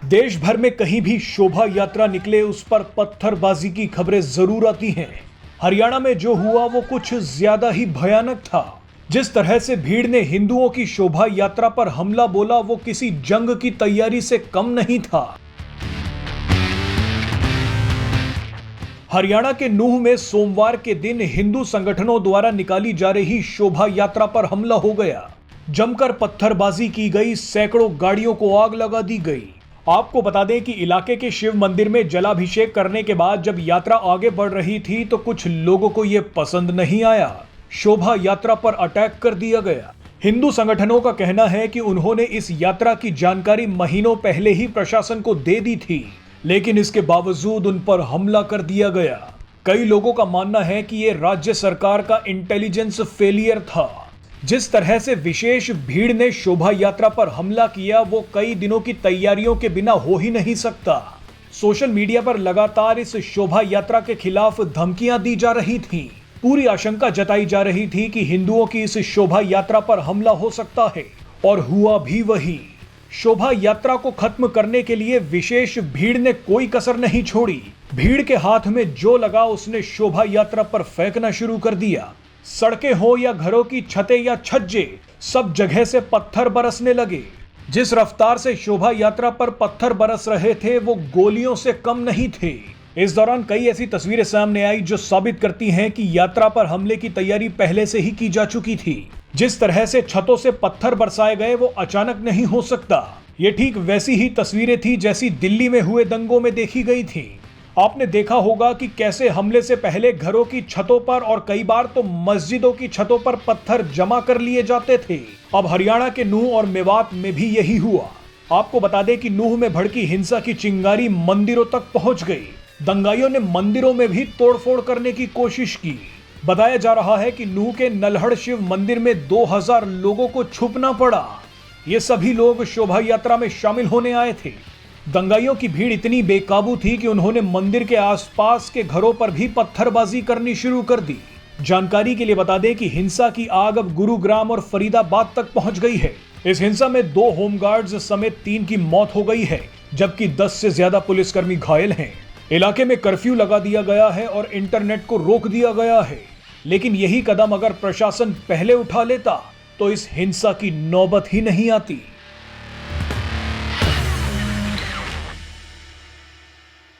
देश भर में कहीं भी शोभा यात्रा निकले उस पर पत्थरबाजी की खबरें जरूर आती हैं। हरियाणा में जो हुआ वो कुछ ज्यादा ही भयानक था। जिस तरह से भीड़ ने हिंदुओं की शोभा यात्रा पर हमला बोला वो किसी जंग की तैयारी से कम नहीं था। हरियाणा के नूंह में सोमवार के दिन हिंदू संगठनों द्वारा निकाली जा रही शोभा यात्रा पर हमला हो गया। जमकर पत्थरबाजी की गई, सैकड़ों गाड़ियों को आग लगा दी गई। आपको बता दें कि इलाके के शिव मंदिर में जलाभिषेक करने के बाद जब यात्रा आगे बढ़ रही थी तो कुछ लोगों को यह पसंद नहीं आया। शोभा यात्रा पर अटैक कर दिया गया। हिंदू संगठनों का कहना है कि उन्होंने इस यात्रा की जानकारी महीनों पहले ही प्रशासन को दे दी थी, लेकिन इसके बावजूद उन पर हमला कर दिया गया। कई लोगों का मानना है कि यह राज्य सरकार का इंटेलिजेंस फेलियर था। जिस तरह से विशेष भीड़ ने शोभा यात्रा पर हमला किया वो कई दिनों की तैयारियों के बिना हो ही नहीं सकता। सोशल मीडिया पर लगातार इस शोभा यात्रा के खिलाफ धमकियां दी जा रही थीं। पूरी आशंका जताई जा रही थी कि हिंदुओं की इस शोभा यात्रा पर हमला हो सकता है, और हुआ भी वही। शोभा यात्रा को खत्म करने के लिए विशेष भीड़ ने कोई कसर नहीं छोड़ी। भीड़ के हाथ में जो लगा उसने शोभा यात्रा पर फेंकना शुरू कर दिया। सड़कें हो या घरों की छतें या छज्जे, सब जगह से पत्थर बरसने लगे। जिस रफ्तार से शोभा यात्रा पर पत्थर बरस रहे थे वो गोलियों से कम नहीं थे। इस दौरान कई ऐसी तस्वीरें सामने आई जो साबित करती हैं कि यात्रा पर हमले की तैयारी पहले से ही की जा चुकी थी। जिस तरह से छतों से पत्थर बरसाए गए वो अचानक नहीं हो सकता। ये ठीक वैसी ही तस्वीरें थी जैसी दिल्ली में हुए दंगों में देखी गई थी। आपने देखा होगा कि कैसे हमले से पहले घरों की छतों पर और कई बार तो मस्जिदों की छतों पर पत्थर जमा कर लिए जाते थे। अब हरियाणा के नूंह और मेवात में भी यही हुआ। आपको बता दें कि नूंह में भड़की हिंसा की चिंगारी मंदिरों तक पहुंच गई। दंगाइयों ने मंदिरों में भी तोड़फोड़ करने की कोशिश की। बताया जा रहा है कि नूंह के नल्हड़ शिव मंदिर में 2000 लोगों को छुपना पड़ा। ये सभी लोग शोभा यात्रा में शामिल होने आए थे। दंगाइयों की भीड़ इतनी बेकाबू थी कि उन्होंने मंदिर के आसपास के घरों पर भी पत्थरबाजी करनी शुरू कर दी। जानकारी के लिए बता दें कि हिंसा की आग अब गुरुग्राम और फरीदाबाद तक पहुंच गई है। इस हिंसा में 2 होमगार्ड्स समेत 3 की मौत हो गई है, जबकि 10 से ज्यादा पुलिसकर्मी घायल हैं। इलाके में कर्फ्यू लगा दिया गया है और इंटरनेट को रोक दिया गया है। लेकिन यही कदम अगर प्रशासन पहले उठा लेता तो इस हिंसा की नौबत ही नहीं आती।